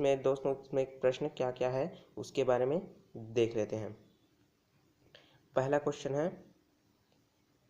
इसमें दोस्तों इसमें प्रश्न क्या क्या है उसके बारे में देख लेते हैं। पहला क्वेश्चन है,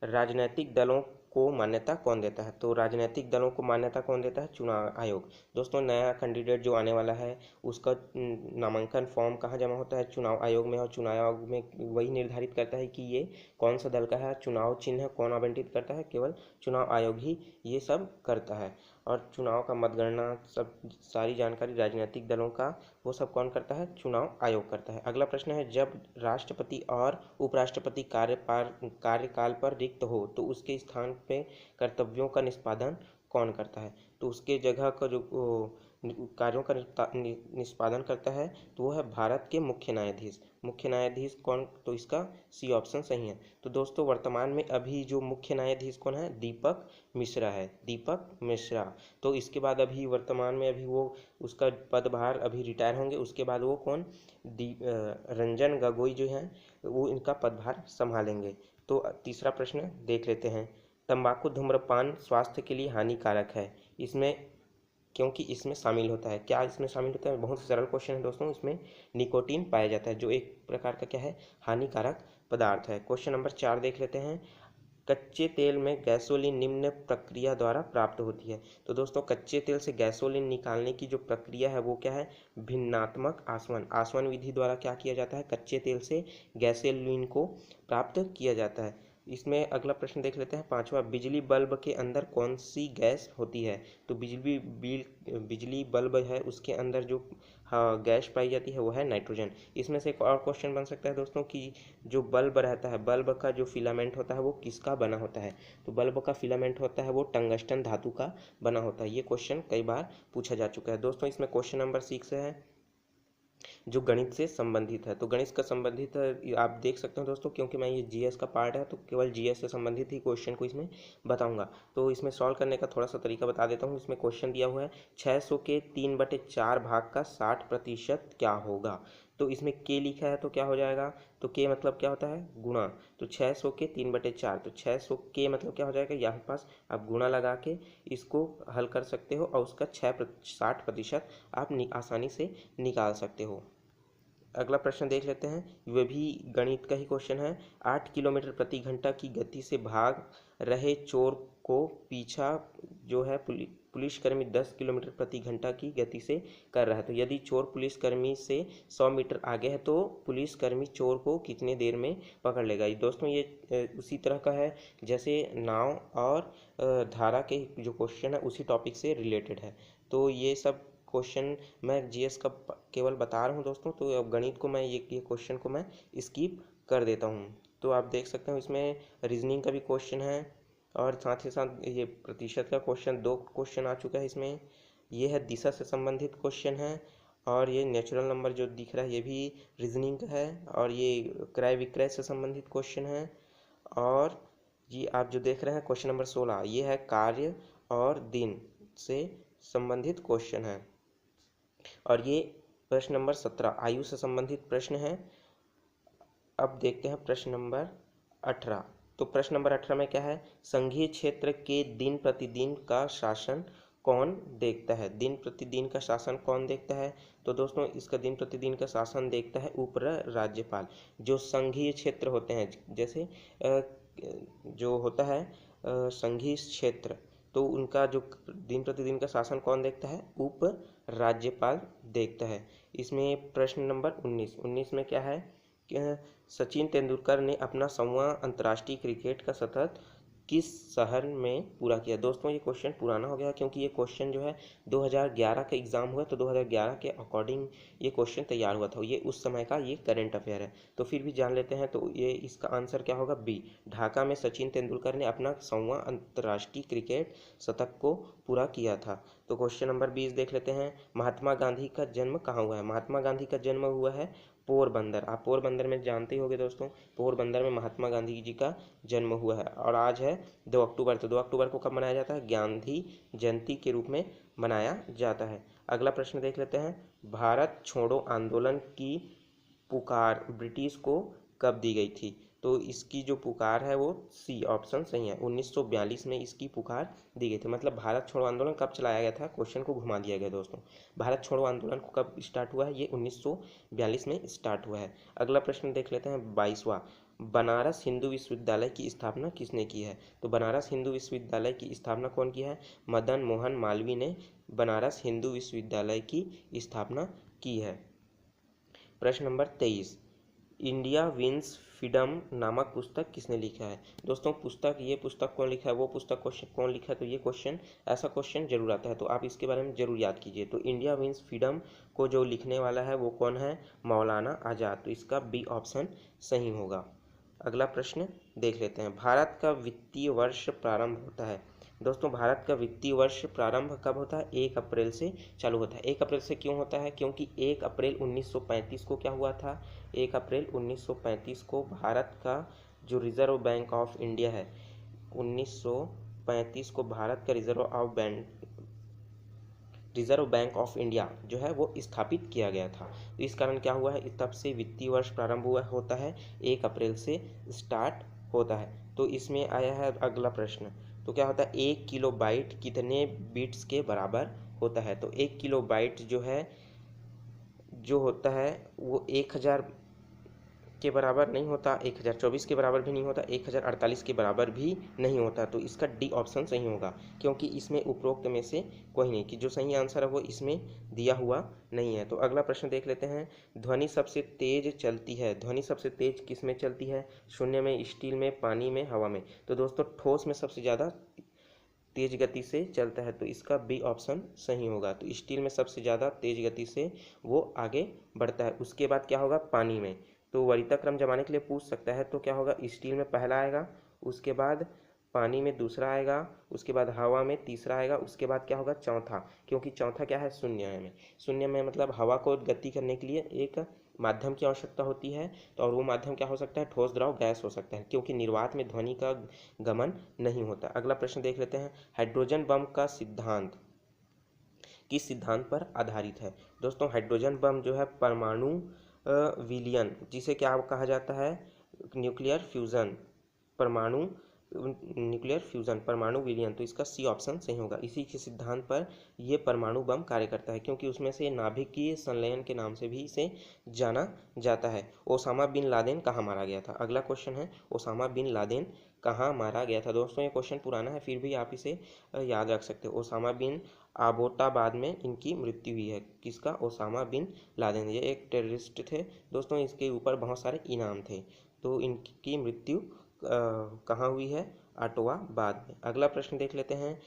राजनीतिक दलों को मान्यता कौन देता है? तो राजनीतिक दलों को मान्यता कौन देता है? चुनाव आयोग। दोस्तों नया कैंडिडेट जो आने वाला है उसका नामांकन फॉर्म कहाँ जमा होता है? चुनाव आयोग में। और चुनाव आयोग में वही निर्धारित करता है कि ये कौन सा दल का है, चुनाव चिन्ह कौन आवंटित करता है? केवल चुनाव आयोग ही ये सब करता है। और चुनाव का मतगणना सब सारी जानकारी राजनीतिक दलों का वो सब कौन करता है? चुनाव आयोग करता है। अगला प्रश्न है, जब राष्ट्रपति और उपराष्ट्रपति कार्यकाल पर रिक्त हो तो उसके स्थान पे कर्तव्यों का निष्पादन कौन करता है? तो उसके जगह का जो कार्यों का निष्पादन करता है तो वो है भारत के मुख्य न्यायाधीश। मुख्य न्यायाधीश कौन? तो इसका सी ऑप्शन सही है। तो दोस्तों वर्तमान में अभी जो मुख्य न्यायाधीश कौन है? दीपक मिश्रा है, दीपक मिश्रा। तो इसके बाद अभी वर्तमान में अभी वो उसका पदभार अभी रिटायर होंगे, उसके बाद वो कौन? रंजन गोगोई जो हैं वो इनका पदभार संभालेंगे। तो तीसरा प्रश्न देख लेते हैं, तंबाकू धूम्रपान स्वास्थ्य के लिए हानिकारक है इसमें क्योंकि इसमें शामिल होता है। क्या इसमें शामिल होता है? बहुत सरल क्वेश्चन है दोस्तों। इसमें निकोटीन पाया जाता है जो एक प्रकार का क्या है? हानिकारक पदार्थ है। क्वेश्चन नंबर 4 देख लेते हैं, कच्चे तेल में गैसोलीन निम्न प्रक्रिया द्वारा प्राप्त होती है। तो दोस्तों कच्चे तेल से गैसोलीन निकालने की जो प्रक्रिया है वो क्या है? भिन्नात्मक आसवन। आसवन विधि द्वारा क्या किया जाता है? कच्चे तेल से गैसोलीन को प्राप्त किया जाता है। इसमें अगला प्रश्न देख लेते हैं, पांचवा, बिजली बल्ब के अंदर कौन सी गैस होती है? तो बिजली बल्ब है उसके अंदर जो गैस पाई जाती है वो है नाइट्रोजन। इसमें से एक और क्वेश्चन बन सकता है दोस्तों कि जो बल्ब रहता है, बल्ब का जो फिलामेंट होता है वो किसका बना होता है? तो बल्ब का फिलामेंट होता है वो टंगस्टन धातु का बना होता है। ये क्वेश्चन कई बार पूछा जा चुका है। दोस्तों इसमें क्वेश्चन नंबर 6 है जो गणित से संबंधित है। तो गणित का संबंधित आप देख सकते हो दोस्तों, क्योंकि मैं ये जीएस का पार्ट है तो केवल जीएस से संबंधित ही क्वेश्चन को इसमें बताऊंगा। तो इसमें सॉल्व करने का थोड़ा सा तरीका बता देता हूँ। इसमें क्वेश्चन दिया हुआ है 600 के 3/4 भाग का 60% क्या होगा? तो इसमें के लिखा है तो क्या हो जाएगा? तो के मतलब क्या होता है? गुणा। तो 600 के 3/4, तो 600 के मतलब क्या हो जाएगा? यहाँ पास आप गुणा लगा के इसको हल कर सकते हो और उसका 60% आप आसानी से निकाल सकते हो। अगला प्रश्न देख लेते हैं, वह भी गणित का ही क्वेश्चन है। 8 किलोमीटर प्रति घंटा की गति से भाग रहे चोर को पीछा जो है पुलिसकर्मी 10 किलोमीटर प्रति घंटा की गति से कर रहा है। तो यदि चोर पुलिसकर्मी से 100 मीटर आगे है तो पुलिसकर्मी चोर को कितने देर में पकड़ लेगा? दोस्तों ये उसी तरह का है जैसे नाव और धारा के जो क्वेश्चन है उसी टॉपिक से रिलेटेड है। तो ये सब क्वेश्चन मैं जीएस का केवल बता रहा हूँ दोस्तों। तो अब गणित को मैं ये क्वेश्चन को मैं स्किप कर देता हूँ। तो आप देख सकते हो इसमें रीजनिंग का भी क्वेश्चन है और साथ ही साथ ये प्रतिशत का क्वेश्चन 2 क्वेश्चन आ चुका है इसमें। ये है दिशा से संबंधित क्वेश्चन है और ये नेचुरल नंबर जो दिख रहा है ये भी रीजनिंग का है और ये क्रय विक्रय से संबंधित क्वेश्चन है। और ये आप जो देख रहे हैं क्वेश्चन नंबर 16 ये है कार्य और दिन से संबंधित क्वेश्चन है। और ये प्रश्न नंबर 17 आयु से संबंधित प्रश्न है। अब देखते हैं प्रश्न नंबर 18। तो प्रश्न नंबर 18 में क्या है? संघीय क्षेत्र के दिन प्रतिदिन का शासन कौन देखता है? दिन प्रतिदिन का शासन कौन देखता है? तो दोस्तों इसका दिन प्रतिदिन का शासन देखता है उप राज्यपाल। जो संघीय क्षेत्र होते हैं जैसे जो होता है संघीय क्षेत्र, तो उनका जो दिन प्रतिदिन का शासन कौन देखता है? उप राज्यपाल देखता है। इसमें प्रश्न नंबर 19 में क्या है कि सचिन तेंदुलकर ने अपना 100वां अंतर्राष्ट्रीय क्रिकेट का शतक किस शहर में पूरा किया? दोस्तों ये क्वेश्चन पुराना हो गया क्योंकि ये क्वेश्चन जो है 2011 का एग्जाम हुआ तो 2011 के अकॉर्डिंग ये क्वेश्चन तैयार हुआ था। ये उस समय का ये करंट अफेयर है। तो फिर भी जान लेते हैं। तो ये इसका आंसर क्या होगा? बी, ढाका में सचिन तेंदुलकर ने अपना 100वां अंतर्राष्ट्रीय क्रिकेट शतक को पूरा किया था। तो क्वेश्चन नंबर 20 देख लेते हैं, महात्मा गांधी का जन्म कहाँ हुआ है? महात्मा गांधी का जन्म हुआ है पोरबंदर। आप पोरबंदर में जानते ही होंगे दोस्तों, पोरबंदर में महात्मा गांधी जी का जन्म हुआ है। और आज है 2 अक्टूबर। तो 2 अक्टूबर को कब मनाया जाता है? गांधी जयंती के रूप में मनाया जाता है। अगला प्रश्न देख लेते हैं, भारत छोड़ो आंदोलन की पुकार ब्रिटिश को कब दी गई थी? तो तो इसकी जो पुकार है वो सी ऑप्शन सही है। 1942 में इसकी पुकार दी गई थी। मतलब भारत छोड़ो आंदोलन कब चलाया गया था, क्वेश्चन को घुमा दिया गया दोस्तों। भारत छोड़ो आंदोलन को कब स्टार्ट हुआ है, ये 1942 में स्टार्ट हुआ है। अगला प्रश्न देख लेते हैं 22वां। बनारस हिंदू विश्वविद्यालय की स्थापना किसने की है? तो बनारस हिंदू विश्वविद्यालय की स्थापना कौन किया है? मदन मोहन मालवीय ने बनारस हिंदू विश्वविद्यालय की स्थापना की है। प्रश्न नंबर 23, इंडिया विंस फ्रीडम नामक पुस्तक किसने लिखा है? दोस्तों ये पुस्तक कौन लिखा है, वो पुस्तक क्वेश्चन कौन लिखा है, तो ये क्वेश्चन ऐसा क्वेश्चन जरूर आता है, तो आप इसके बारे में जरूर याद कीजिए। तो इंडिया विंस फ्रीडम को जो लिखने वाला है वो कौन है? मौलाना आज़ाद। तो इसका बी ऑप्शन सही होगा। अगला प्रश्न देख लेते हैं। भारत का वित्तीय वर्ष प्रारंभ होता है। दोस्तों भारत का वित्तीय वर्ष प्रारंभ कब होता है? 1 अप्रैल से चालू होता है। 1 अप्रैल से क्यों होता है? क्योंकि 1 अप्रैल 1935 को क्या हुआ था? 1 अप्रैल 1935 को भारत का जो रिजर्व बैंक ऑफ इंडिया है, 1935 को भारत का रिजर्व बैंक ऑफ इंडिया जो है वो स्थापित किया गया था। तो इस कारण क्या हुआ है, तब से वित्तीय वर्ष प्रारंभ हुआ होता है, 1 अप्रैल से स्टार्ट होता है। तो इसमें आया है अगला प्रश्न। तो क्या होता है, 1 किलो बाइट कितने बिट्स के बराबर होता है? तो 1 किलो बाइट जो होता है वो 1000 के बराबर नहीं होता, 1024 के बराबर भी नहीं होता, 1048 के बराबर भी नहीं होता। तो इसका डी ऑप्शन सही होगा, क्योंकि इसमें उपरोक्त में से कोई नहीं, कि जो सही आंसर है वो इसमें दिया हुआ नहीं है। तो अगला प्रश्न देख लेते हैं। ध्वनि सबसे तेज चलती है, ध्वनि सबसे तेज किस में चलती है? शून्य में, स्टील में, पानी में, हवा में। तो दोस्तों ठोस में सबसे ज़्यादा तेज गति से चलता है, तो इसका बी ऑप्शन सही होगा। तो स्टील में सबसे ज़्यादा तेज गति से वो आगे बढ़ता है। उसके बाद क्या होगा? पानी में। तो वरीयता क्रम जमाने के लिए पूछ सकता है, तो क्या होगा? स्टील में पहला आएगा, उसके बाद पानी में दूसरा आएगा, उसके बाद हवा में तीसरा आएगा, उसके बाद क्या होगा? चौथा। क्योंकि चौथा क्या है? शून्य में मतलब हवा को गति करने के लिए एक माध्यम की आवश्यकता होती है। तो और वो माध्यम क्या हो सकता है? ठोस, द्रव, गैस हो सकता है, क्योंकि निर्वात में ध्वनि का गमन नहीं होता। अगला प्रश्न देख लेते हैं। हाइड्रोजन बम का सिद्धांत किस सिद्धांत पर आधारित है? दोस्तों हाइड्रोजन बम जो है परमाणु विलयन, जिसे क्या कहा जाता है? न्यूक्लियर फ्यूजन, परमाणु विलयन। तो इसका सी ऑप्शन सही होगा। इसी के सिद्धांत पर यह परमाणु बम कार्य करता है, क्योंकि उसमें से नाभिकीय संलयन के नाम से भी इसे जाना जाता है। ओसामा बिन लादेन कहाँ मारा गया था? अगला क्वेश्चन है, ओसामा बिन लादेन कहाँ मारा गया था? दोस्तों ये क्वेश्चन पुराना है, फिर भी आप इसे याद रख सकते हो। ओसामा बिन आबोटाबाद में इनकी मृत्यु हुई है। किसका? Osama bin Laden. ये एक टेररिस्ट थे दोस्तों, इसके ऊपर बहुत सारे इनाम थे। तो इनकी मृत्यु कहाँ हुई है? आटोवाबाद में। अगला प्रश्न देख लेते हैं।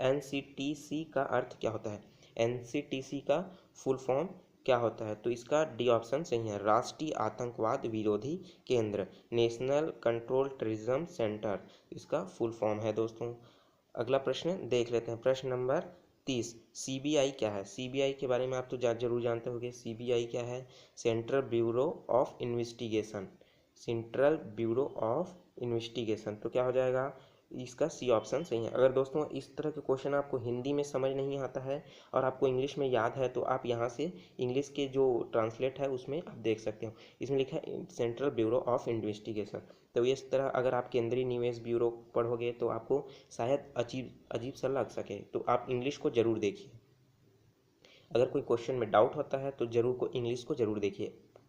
एनसीटीसी का अर्थ क्या होता है? एनसीटीसी का फुल फॉर्म क्या होता है? तो इसका डी ऑप्शन सही है, राष्ट्रीय आतंकवाद विरोधी केंद्र, नेशनल कंट्रोल टेररिज्म सेंटर, इसका फुल फॉर्म है दोस्तों। अगला प्रश्न देख लेते हैं। प्रश्न नंबर 30, सीबीआई क्या है? सीबीआई के बारे में आप तो जरूर जानते होंगे। सीबीआई क्या है? Central bureau of investigation, central bureau of investigation. तो क्या हो जाएगा? इसका सी ऑप्शन सही है। अगर दोस्तों इस तरह के क्वेश्चन आपको हिंदी में समझ नहीं आता है और आपको इंग्लिश में याद है, तो आप यहाँ से इंग्लिश के जो ट्रांसलेट है उसमें आप देख सकते हो। इसमें लिखा है सेंट्रल ब्यूरो ऑफ इन्वेस्टिगेशन। तो इस तरह अगर आप केंद्रीय निवेश ब्यूरो पढ़ोगे तो आपको शायद अजीब सा लग सके, तो आप इंग्लिश को जरूर देखिए। अगर कोई क्वेश्चन में डाउट होता है तो इंग्लिश को जरूर देखिए।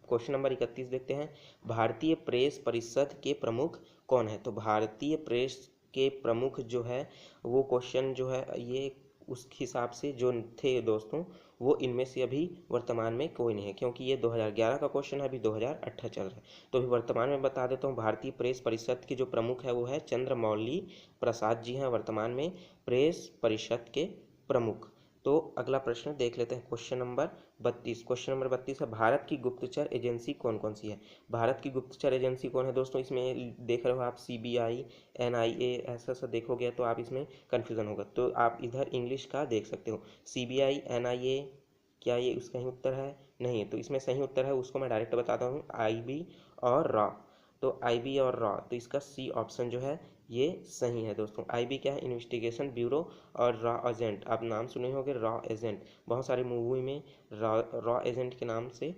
क्वेश्चन नंबर 31 देखते हैं। भारतीय प्रेस परिषद के प्रमुख कौन है? तो भारतीय प्रेस के प्रमुख जो है वो क्वेश्चन जो है ये उस हिसाब से जो थे दोस्तों, वो इनमें से अभी वर्तमान में कोई नहीं है, क्योंकि ये 2011 का क्वेश्चन है, अभी 2018 चल रहा है। तो अभी वर्तमान में बता देता हूँ। भारतीय प्रेस परिषद के जो प्रमुख है वो है चंद्रमौली प्रसाद जी हैं, वर्तमान में प्रेस परिषद के प्रमुख। तो अगला प्रश्न देख लेते हैं। क्वेश्चन नंबर 32 है, भारत की गुप्तचर एजेंसी कौन कौन सी है? भारत की गुप्तचर एजेंसी कौन है दोस्तों? इसमें देख रहे हो आप सीबीआई, एनआईए, ऐसा देखोगे तो आप इसमें कन्फ्यूजन होगा। तो आप इधर इंग्लिश का देख सकते हो, सीबीआई, एनआईए, क्या ये उसका ही उत्तर है? नहीं। तो इसमें सही उत्तर है, उसको मैं डायरेक्ट बताता हूँ, आईबी और रॉ। तो आईबी और रॉ, तो इसका सी ऑप्शन जो है ये सही है दोस्तों। आईबी क्या है? इन्वेस्टिगेशन ब्यूरो, और रॉ एजेंट, आप नाम सुने होंगे, रॉ एजेंट, बहुत सारे मूवी में रॉ एजेंट के नाम से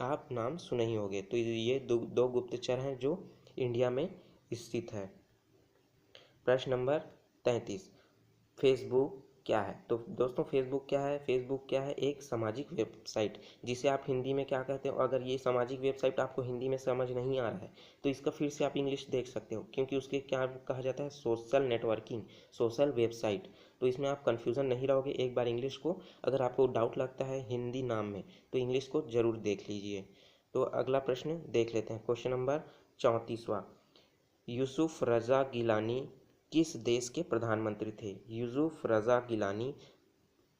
आप नाम सुने ही होंगे। तो ये दो गुप्तचर हैं जो इंडिया में स्थित है। प्रश्न नंबर 33, फेसबुक क्या है? तो दोस्तों फेसबुक क्या है? फेसबुक क्या है? एक सामाजिक वेबसाइट, जिसे आप हिंदी में क्या कहते हो? अगर ये सामाजिक वेबसाइट आपको हिंदी में समझ नहीं आ रहा है तो इसका फिर से आप इंग्लिश देख सकते हो, क्योंकि उसके क्या कहा जाता है? Social networking, social website. तो इसमें आप कन्फ्यूज़न नहीं रहोगे। एक बार इंग्लिश को, अगर आपको डाउट लगता है हिंदी नाम में, तो इंग्लिश को ज़रूर देख लीजिए। तो अगला प्रश्न देख लेते हैं। क्वेश्चन नंबर 34वां, यूसुफ रज़ा गिलानी किस देश के प्रधानमंत्री थे? यूसुफ रज़ा गिलानी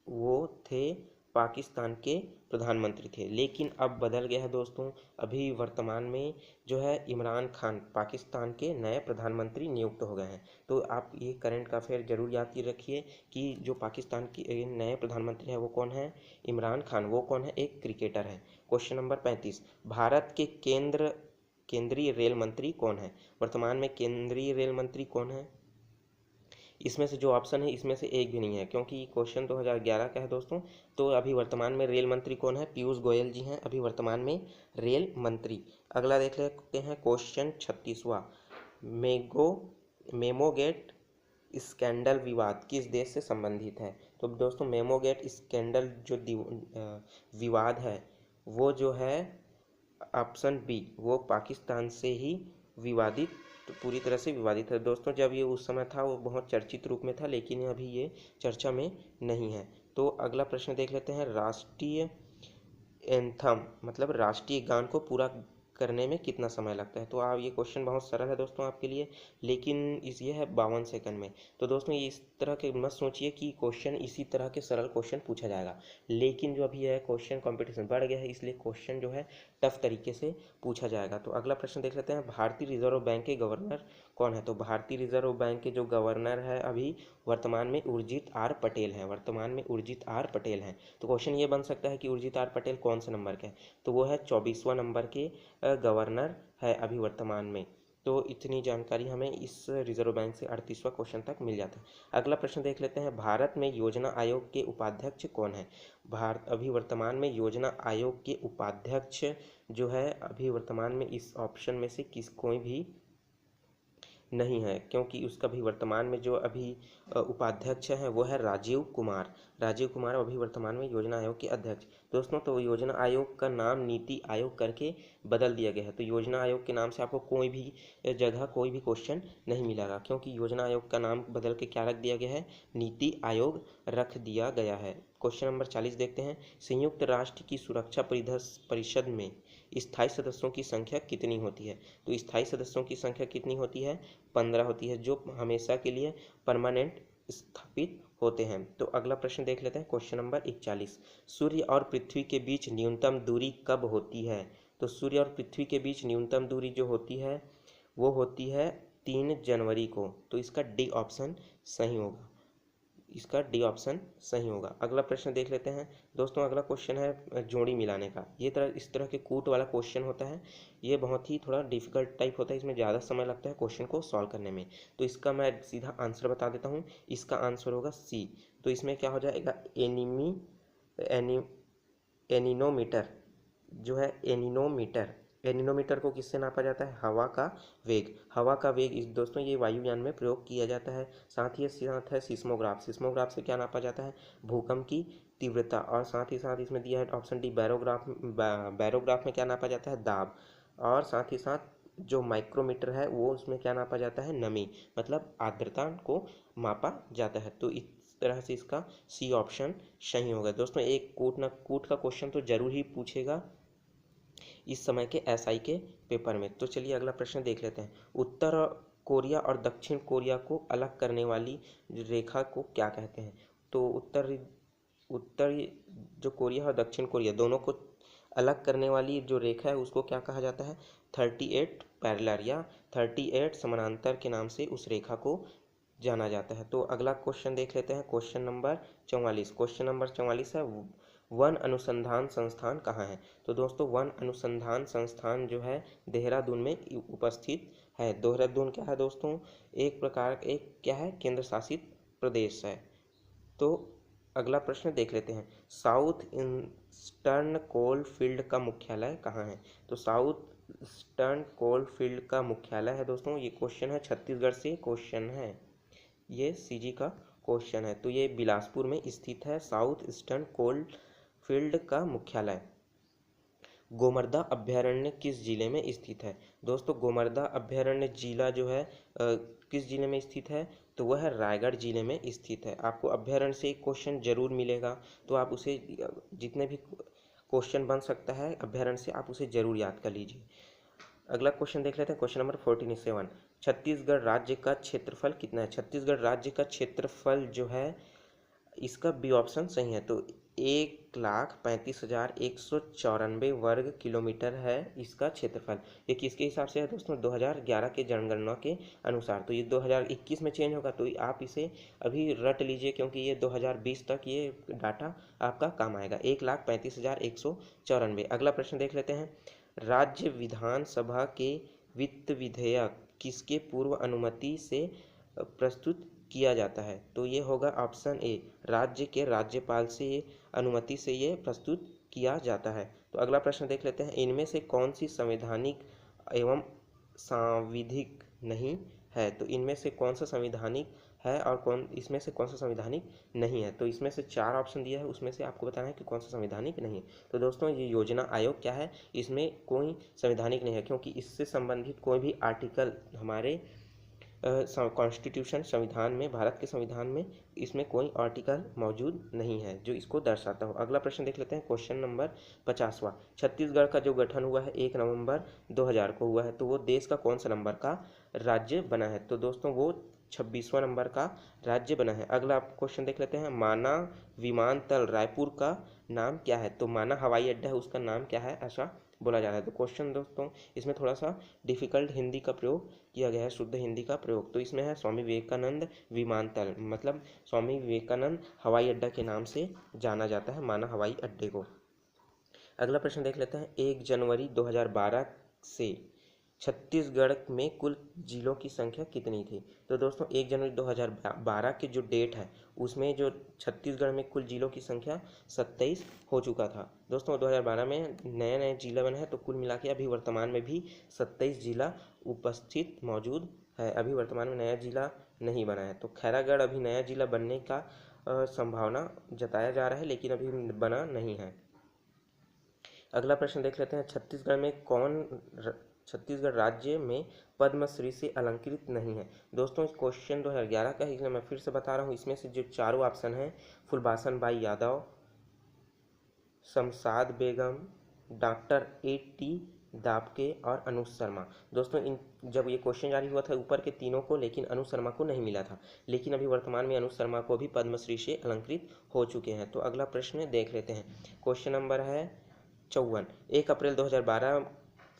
वो थे पाकिस्तान के प्रधानमंत्री थे, लेकिन अब बदल गया है दोस्तों। अभी वर्तमान में जो है इमरान खान पाकिस्तान के नए प्रधानमंत्री नियुक्त हो गए हैं। तो आप ये करंट अफेयर जरूर याद रखिए कि जो पाकिस्तान के नए प्रधानमंत्री हैं वो कौन है? इमरान खान। वो कौन है? एक क्रिकेटर है। क्वेश्चन नंबर 35, भारत के केंद्रीय रेल मंत्री कौन है? वर्तमान में केंद्रीय रेल मंत्री कौन है? इसमें से जो ऑप्शन है इसमें से एक भी नहीं है, क्योंकि क्वेश्चन 2011 का है दोस्तों। तो अभी वर्तमान में रेल मंत्री कौन है? पीयूष गोयल जी हैं अभी वर्तमान में रेल मंत्री। अगला देख लेते हैं। क्वेश्चन 36वां, मेमोगेट स्कैंडल विवाद किस देश से संबंधित है? तो दोस्तों मेमोगेट स्कैंडल जो विवाद है वो जो है ऑप्शन बी, वो पाकिस्तान से ही विवादित, तो पूरी तरह से विवादित है दोस्तों। जब ये उस समय था वो बहुत चर्चित रूप में था, लेकिन अभी ये चर्चा में नहीं है। तो अगला प्रश्न देख लेते हैं। राष्ट्रीय एंथम मतलब राष्ट्रीय गान को पूरा करने में कितना समय लगता है? तो आप, ये क्वेश्चन बहुत सरल है दोस्तों आपके लिए, लेकिन ये है 52 सेकंड में। तो दोस्तों ये इस तरह के मत सोचिए कि क्वेश्चन इसी तरह के सरल क्वेश्चन पूछा जाएगा, लेकिन जो अभी है क्वेश्चन कंपटीशन बढ़ गया है, इसलिए क्वेश्चन जो है टफ तरीके से पूछा जाएगा। तो अगला प्रश्न देख लेते हैं। भारतीय रिजर्व बैंक के गवर्नर कौन है? तो भारतीय रिजर्व बैंक के जो गवर्नर है अभी वर्तमान में उर्जित आर पटेल हैं। वर्तमान में उर्जित आर पटेल हैं। तो क्वेश्चन ये बन सकता है कि उर्जित आर पटेल कौन से नंबर के हैं? तो वो है 24वां नंबर के गवर्नर है अभी वर्तमान में। तो इतनी जानकारी हमें इस रिजर्व बैंक से 38वां क्वेश्चन तक मिल जाता है। अगला प्रश्न देख लेते हैं। भारत में योजना आयोग के उपाध्यक्ष कौन है? भारत अभी वर्तमान में योजना आयोग के उपाध्यक्ष जो है अभी वर्तमान में इस ऑप्शन में से कोई भी नहीं है, क्योंकि उसका भी वर्तमान में जो अभी उपाध्यक्ष हैं वो है राजीव कुमार। राजीव कुमार अभी वर्तमान में योजना आयोग के अध्यक्ष। दोस्तों तो योजना आयोग का नाम नीति आयोग करके बदल दिया गया है। तो योजना आयोग के नाम से आपको कोई भी जगह कोई भी क्वेश्चन नहीं मिलेगा, क्योंकि योजना आयोग का नाम बदल के क्या रख दिया गया है? नीति आयोग रख दिया गया है। क्वेश्चन नंबर 40 देखते हैं। संयुक्त राष्ट्र की सुरक्षा परिषद में स्थायी सदस्यों की संख्या कितनी होती है? तो स्थायी सदस्यों की संख्या कितनी होती है? 15 होती है, जो हमेशा के लिए परमानेंट स्थापित होते हैं। तो अगला प्रश्न देख लेते हैं। क्वेश्चन नंबर 41, सूर्य और पृथ्वी के बीच न्यूनतम दूरी कब होती है? तो सूर्य और पृथ्वी के बीच न्यूनतम दूरी जो होती है वो होती है 3 जनवरी को। तो इसका डी ऑप्शन सही होगा। इसका डी ऑप्शन सही होगा। अगला प्रश्न देख लेते हैं दोस्तों। अगला क्वेश्चन है जोड़ी मिलाने का। ये इस तरह के कूट वाला क्वेश्चन होता है। ये बहुत ही थोड़ा डिफिकल्ट टाइप होता है, इसमें ज़्यादा समय लगता है क्वेश्चन को सॉल्व करने में। तो इसका मैं सीधा आंसर बता देता हूँ। इसका आंसर होगा सी। तो इसमें क्या हो जाएगा? एनीनोमीटर जो है, एनीनोमीटर को किससे नापा जाता है? हवा का वेग। हवा का वेग इस दोस्तों ये वायुयान में प्रयोग किया जाता है। साथ ही साथ है सिस्मोग्राफ। सिस्मोग्राफ से क्या नापा जाता है? भूकंप की तीव्रता। और साथ ही साथ इसमें दिया है ऑप्शन डी बैरोग्राफ। बैरोग्राफ में क्या नापा जाता है? दाब। और साथ ही साथ जो माइक्रोमीटर है वो उसमें क्या नापा जाता है? नमी, मतलब आर्द्रता को मापा जाता है। तो इस तरह से इसका सी ऑप्शन सही होगा। दोस्तों एक कूट का क्वेश्चन तो जरूर ही पूछेगा इस समय के एसआई के पेपर में। तो चलिए अगला प्रश्न देख लेते हैं। उत्तर कोरिया और दक्षिण कोरिया को अलग करने वाली रेखा को क्या कहते हैं? तो उत्तर जो कोरिया और दक्षिण कोरिया दोनों को अलग करने वाली जो रेखा है उसको क्या कहा जाता है? 38 पैरेलल या 38 समानांतर के नाम से उस रेखा को जाना जाता है। तो अगला क्वेश्चन देख लेते हैं। Question number 44। क्वेश्चन नंबर 44 है, वन अनुसंधान संस्थान कहाँ है? तो दोस्तों वन अनुसंधान संस्थान जो है देहरादून में उपस्थित है। देहरादून क्या है दोस्तों? एक क्या है? केंद्र शासित प्रदेश है। तो अगला प्रश्न देख लेते हैं, साउथ ईस्टर्न कोल फील्ड का मुख्यालय कहाँ है? तो साउथ ईस्टर्न कोल फील्ड का मुख्यालय है दोस्तों, ये क्वेश्चन है छत्तीसगढ़ से क्वेश्चन है, ये सीजी का क्वेश्चन है। तो ये बिलासपुर में स्थित है साउथ ईस्टर्न कोल फील्ड का मुख्यालय। गोमर्दा अभ्यारण्य किस जिले में स्थित है? दोस्तों गोमर्दा अभ्यारण्य जिला जो है किस जिले में स्थित है? तो वह रायगढ़ जिले में स्थित है। आपको अभ्यारण्य से एक क्वेश्चन जरूर मिलेगा, तो आप उसे जितने भी क्वेश्चन बन सकता है अभ्यारण्य से आप उसे जरूर याद कर लीजिए। अगला क्वेश्चन देख लेते हैं, क्वेश्चन नंबर 47, छत्तीसगढ़ राज्य का क्षेत्रफल कितना है? छत्तीसगढ़ राज्य का क्षेत्रफल जो है, इसका बी ऑप्शन सही है। तो 1,35,194 वर्ग किलोमीटर है इसका क्षेत्रफल। ये किसके हिसाब से है दोस्तों? 2011 के जनगणना के अनुसार। तो ये 2021 में चेंज होगा, तो आप इसे अभी रट लीजिए, क्योंकि ये 2020 तक ये डाटा आपका काम आएगा। 1,35,194। अगला प्रश्न देख लेते हैं, राज्य विधानसभा के वित्त विधेयक किसके पूर्व अनुमति से प्रस्तुत किया जाता है? तो ये होगा ऑप्शन ए, राज्य के राज्यपाल से अनुमति से ये प्रस्तुत किया जाता है। तो अगला प्रश्न देख लेते हैं, इनमें से कौन सी संवैधानिक एवं सांविधिक नहीं है? तो इनमें से कौन सा संवैधानिक है और इसमें से कौन सा संवैधानिक नहीं है? तो इसमें से 4 ऑप्शन दिया है, उसमें से आपको बताना है कि कौन सा संवैधानिक नहीं है। तो दोस्तों ये योजना आयोग क्या है, इसमें कोई संवैधानिक नहीं है, क्योंकि इससे संबंधित कोई भी आर्टिकल हमारे कॉन्स्टिट्यूशन संविधान में, भारत के संविधान में इसमें कोई आर्टिकल मौजूद नहीं है जो इसको दर्शाता हो। अगला प्रश्न देख लेते हैं, क्वेश्चन नंबर 50वां, छत्तीसगढ़ का जो गठन हुआ है 1 नवंबर 2000 को हुआ है, तो वो देश का कौन सा नंबर का राज्य बना है? तो दोस्तों वो 26वां नंबर का राज्य बना है। अगला क्वेश्चन देख लेते हैं, माना विमानतल रायपुर का नाम क्या है? तो माना हवाई अड्डा है, उसका नाम क्या है ऐसा बोला जा रहा है। तो क्वेश्चन दोस्तों इसमें थोड़ा सा डिफिकल्ट हिंदी का प्रयोग किया गया है, शुद्ध हिंदी का प्रयोग। तो इसमें है स्वामी विवेकानंद विमानतल, मतलब स्वामी विवेकानंद हवाई अड्डा के नाम से जाना जाता है माना हवाई अड्डे को। अगला प्रश्न देख लेते हैं, 1 जनवरी 2012 से छत्तीसगढ़ में कुल जिलों की संख्या कितनी थी? तो दोस्तों 1 जनवरी 2012 की जो डेट है उसमें जो छत्तीसगढ़ में कुल जिलों की संख्या 27 हो चुका था। दोस्तों 2012 में नए नए जिला बने हैं, तो कुल मिला के अभी वर्तमान में भी 27 जिला उपस्थित मौजूद है। अभी वर्तमान में नया जिला नहीं बना है। तो खैरागढ़ अभी नया जिला बनने का संभावना जताया जा रहा है, लेकिन अभी बना नहीं है। अगला प्रश्न देख लेते हैं, छत्तीसगढ़ राज्य में पद्मश्री से अलंकृत नहीं है? दोस्तों इस क्वेश्चन 2011 का है, इसलिए मैं फिर से बता रहा हूँ। इसमें से जो चारों ऑप्शन हैं, फुलबासन बाई यादव, शमशाद बेगम, डॉक्टर A.T. दाबके और अनुज शर्मा। दोस्तों इन जब ये क्वेश्चन जारी हुआ था ऊपर के तीनों को, लेकिन अनुज शर्मा को नहीं मिला था, लेकिन अभी वर्तमान में अनुज शर्मा को भी पद्मश्री से अलंकृत हो चुके हैं। तो अगला प्रश्न देख लेते हैं, क्वेश्चन नंबर है 54, 1 अप्रैल 2012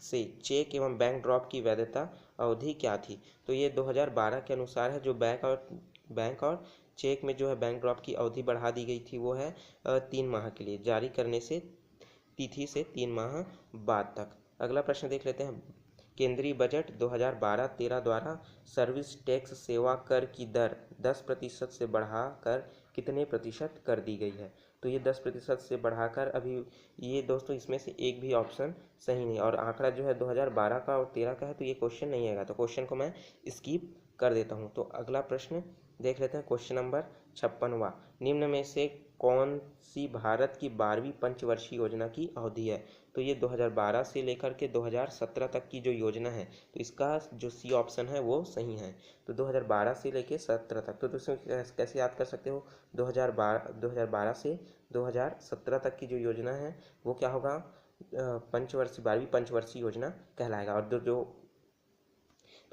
से चेक एवं बैंक ड्रॉप की वैधता अवधि क्या थी? तो ये 2012 के अनुसार है, जो बैंक और चेक में जो है बैंक ड्रॉप की अवधि बढ़ा दी गई थी, वो है 3 माह के लिए, जारी करने से तिथि से 3 माह बाद तक। अगला प्रश्न देख लेते हैं, केंद्रीय बजट 2012-13 द्वारा सर्विस टैक्स सेवा कर की दर 10% से बढ़ाकर कितने प्रतिशत कर दी गई है? तो ये 10% से बढ़ाकर अभी ये दोस्तों इसमें से एक भी ऑप्शन सही नहीं, और आंकड़ा जो है 2012 का और 13 का है, तो ये क्वेश्चन नहीं आएगा, तो क्वेश्चन को मैं स्किप कर देता हूँ। तो अगला प्रश्न देख लेते हैं, क्वेश्चन नंबर 56वां, निम्न में से कौन सी भारत की 12वीं पंचवर्षीय योजना की अवधि है? तो ये 2012 से लेकर के 2017 तक की जो योजना है, तो इसका जो सी ऑप्शन है वो सही है। तो 2012 से लेकर 17 तक, तो दोस्तों कैसे याद कर सकते हो, 2012 से 2017 तक की जो योजना है वो क्या होगा, पंचवर्षीय 12वीं पंचवर्षीय योजना कहलाएगा। और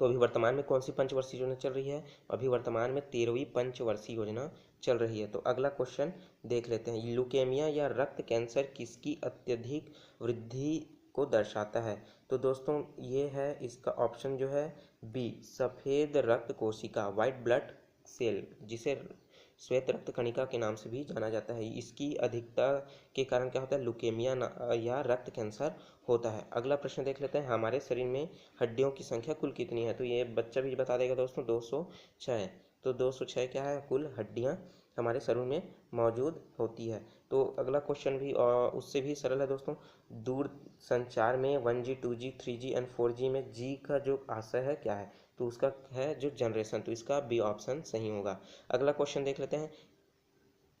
तो अभी वर्तमान में कौन सी पंचवर्षीय योजना चल रही है? अभी वर्तमान में 13वीं पंचवर्षीय योजना चल रही है। तो अगला क्वेश्चन देख लेते हैं, ल्यूकेमिया या रक्त कैंसर किसकी अत्यधिक वृद्धि को दर्शाता है? तो दोस्तों ये है इसका ऑप्शन जो है बी, सफ़ेद रक्त कोशिका, वाइट ब्लड सेल, जिसे श्वेत रक्त कणिका के नाम से भी जाना जाता है। इसकी अधिकता के कारण क्या होता है, लुकेमिया या रक्त कैंसर होता है। अगला प्रश्न देख लेते हैं, हमारे शरीर में हड्डियों की संख्या कुल कितनी है? तो ये बच्चा भी बता देगा दोस्तों, 206। तो 206 क्या है, कुल हड्डियां हमारे शरीर में मौजूद होती है। तो अगला क्वेश्चन भी उससे भी सरल है दोस्तों। दूर संचार में 1G 2G 3G and 4G में जी का जो आशय है क्या है, तो उसका है जो जनरेशन, तो इसका बी ऑप्शन सही होगा। अगला क्वेश्चन देख लेते हैं।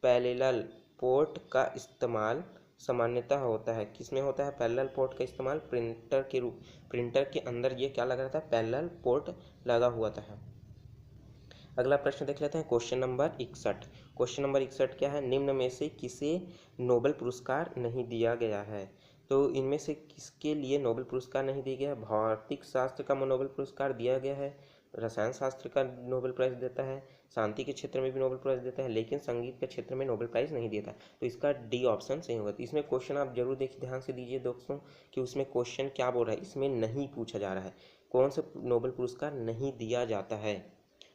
पैरेलल पोर्ट का इस्तेमाल सामान्यतः होता है, किसमें होता है पैरेलल पोर्ट का इस्तेमाल? प्रिंटर के अंदर ये क्या लगा रहता है? पैरेलल पोर्ट लगा हुआ था। अगला प्रश्न देख लेते हैं क्वेश्चन नंबर 61। क्वेश्चन नंबर 61 क्या है? निम्न में से किसे नोबेल पुरस्कार नहीं दिया गया है? तो इनमें से किसके लिए नोबेल पुरस्कार नहीं दिया गया? भौतिक शास्त्र का नोबेल पुरस्कार दिया गया है, रसायन शास्त्र का नोबेल प्राइज देता है, शांति के क्षेत्र में भी नोबेल प्राइज देता है, लेकिन संगीत के क्षेत्र में नोबेल प्राइज नहीं देता। तो इसका डी ऑप्शन सही होगा। तो इसमें क्वेश्चन आप जरूर देखिए, ध्यान से दीजिए दोस्तों कि उसमें क्वेश्चन क्या बोल रहा है। इसमें नहीं पूछा जा रहा है कौन से नोबेल पुरस्कार नहीं दिया जाता है।